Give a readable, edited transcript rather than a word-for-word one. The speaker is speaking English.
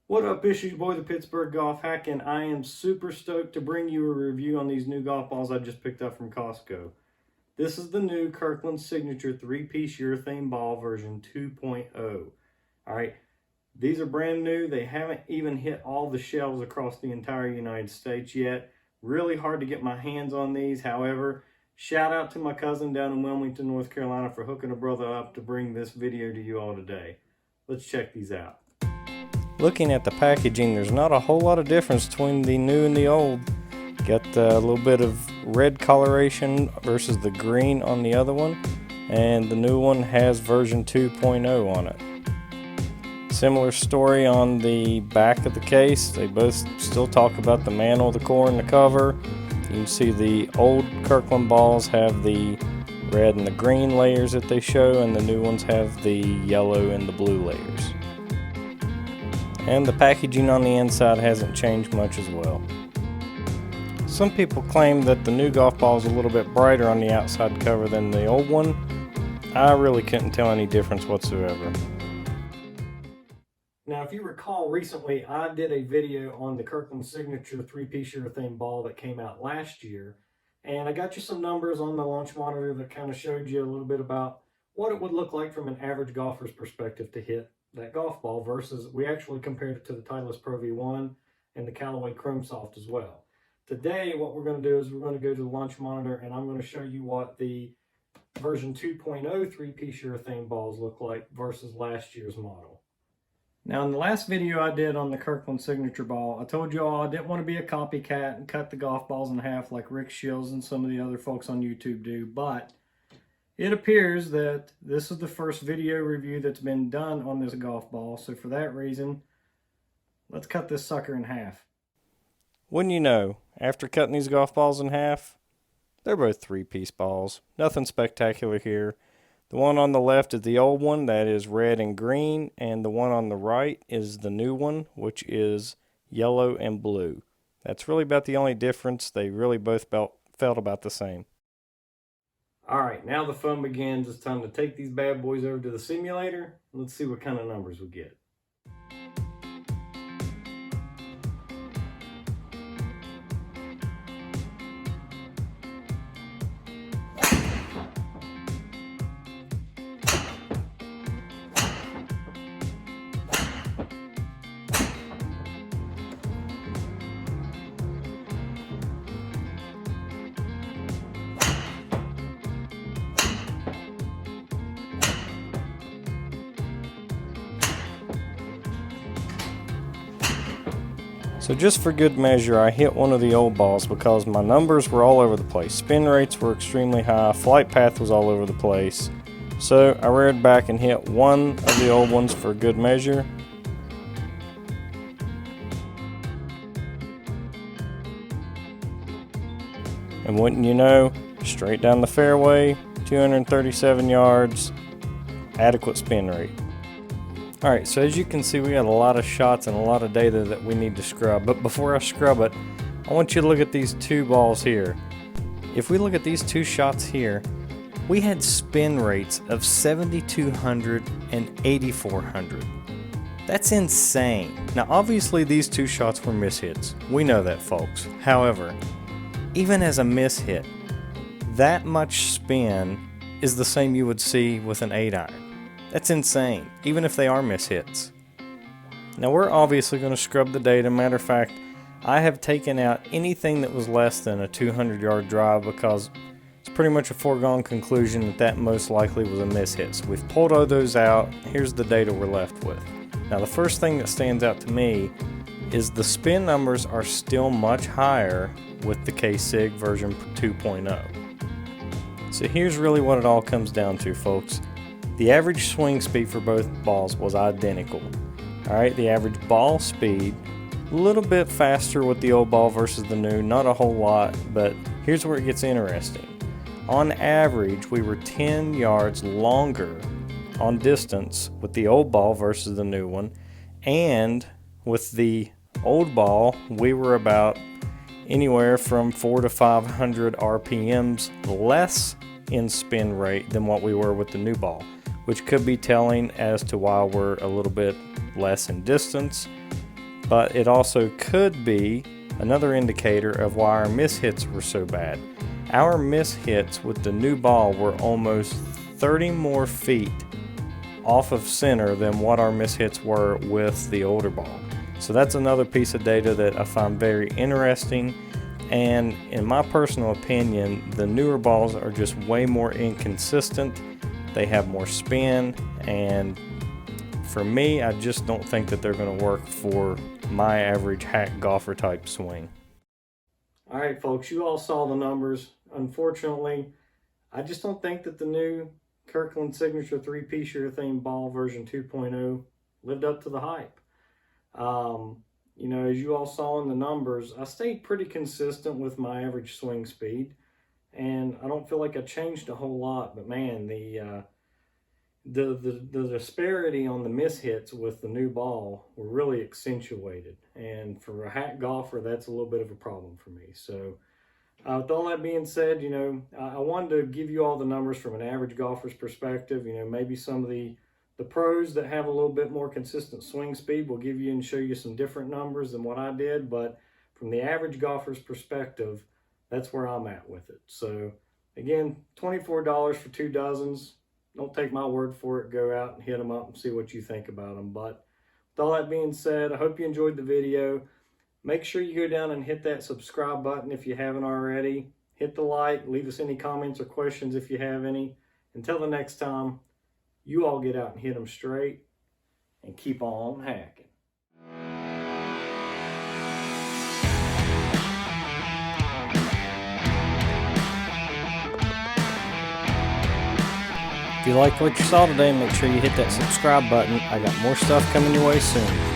What up, it's your boy the Pittsburgh Golf Hack, and I am super stoked to bring you a review on these new golf balls I just picked up from Costco. This is the new Kirkland Signature 3-piece urethane ball version 2.0. Alright, these are brand new. They haven't even hit all the shelves across the entire United States yet. Really hard to get my hands on these. However, shout out to my cousin down in Wilmington, North Carolina for hooking a brother up to bring this video to you all today. Let's check these out. Looking at the packaging, there's not a whole lot of difference between the new and the old. Got a little bit of red coloration versus the green on the other one, and the new one has version 2.0 on it. Similar story on the back of the case. They both still talk about the mantle, the core, and the cover. You can see the old Kirkland balls have the red and the green layers that they show, and the new ones have the yellow and the blue layers. And the packaging on the inside hasn't changed much as well. Some people claim that the new golf ball is a little bit brighter on the outside cover than the old one. I really couldn't tell any difference whatsoever. Now, if you recall, recently I did a video on the Kirkland Signature 3-piece urethane ball that came out last year, and I got you some numbers on the launch monitor that kind of showed you a little bit about what it would look like from an average golfer's perspective to hit that golf ball versus we actually compared it to the Titleist Pro V1 and the Callaway Chrome Soft as well. Today, what we're going to do is we're going to go to the launch monitor and I'm going to show you what the version 2.0 3-piece urethane balls look like versus last year's model. Now, in the last video I did on the Kirkland Signature ball, I told you all I didn't want to be a copycat and cut the golf balls in half like Rick Shields and some of the other folks on YouTube do, but it appears that this is the first video review that's been done on this golf ball, so for that reason, let's cut this sucker in half. Wouldn't you know, after cutting these golf balls in half, they're both 3-piece balls. Nothing spectacular here. The one on the left is the old one, that is red and green, and the one on the right is the new one, which is yellow and blue. That's really about the only difference. They really both felt about the same. Alright, now the fun begins. It's time to take these bad boys over to the simulator. Let's see what kind of numbers we get. So just for good measure, I hit one of the old balls because my numbers were all over the place. Spin rates were extremely high, flight path was all over the place. So I reared back and hit one of the old ones for good measure. And wouldn't you know, straight down the fairway, 237 yards, adequate spin rate. Alright, so as you can see, we got a lot of shots and a lot of data that we need to scrub. But before I scrub it, I want you to look at these two balls here. If we look at these two shots here, we had spin rates of 7,200 and 8,400. That's insane. Now obviously these two shots were mishits. We know that, folks. However, even as a mishit, that much spin is the same you would see with an 8-iron. That's insane, even if they are mishits. Now we're obviously going to scrub the data. Matter of fact, I have taken out anything that was less than a 200-yard drive because it's pretty much a foregone conclusion that that most likely was a mishit. So we've pulled all those out. Here's the data we're left with. Now the first thing that stands out to me is the spin numbers are still much higher with the K-Sig version 2.0. So here's really what it all comes down to, folks. The average swing speed for both balls was identical. Alright, the average ball speed, a little bit faster with the old ball versus the new, not a whole lot, but here's where it gets interesting. On average, we were 10 yards longer on distance with the old ball versus the new one, and with the old ball, we were about anywhere from 400 to 500 RPMs less in spin rate than what we were with the new ball, which could be telling as to why we're a little bit less in distance but it also could be another indicator of why our miss hits were so bad. Our miss hits with the new ball were almost 30 more feet off of center than what our miss hits were with the older ball. So that's another piece of data that I find very interesting, and in my personal opinion, the newer balls are just way more inconsistent. They have more spin, and for me, I just don't think that they're going to work for my average hack golfer type swing. All right, folks, you all saw the numbers. Unfortunately, I just don't think that the new Kirkland Signature 3-piece urethane ball version 2.0 lived up to the hype. You know, as you all saw in the numbers, I stayed pretty consistent with my average swing speed, and I don't feel like I changed a whole lot, but man, the disparity on the miss hits with the new ball were really accentuated, and for a hack golfer, that's a little bit of a problem for me. So with all that being said, you know, I wanted to give you all the numbers from an average golfer's perspective. You know, maybe some of the pros that have a little bit more consistent swing speed will give you and show you some different numbers than what I did, but from the average golfer's perspective, that's where I'm at with it. So again, $24 for 2 dozens. Don't take my word for it. Go out and hit them up and see what you think about them. But with all that being said, I hope you enjoyed the video. Make sure you go down and hit that subscribe button if you haven't already. Hit the like, leave us any comments or questions if you have any. Until the next time, you all get out and hit them straight and keep on hacking. If you liked what you saw today, make sure you hit that subscribe button. I got more stuff coming your way soon.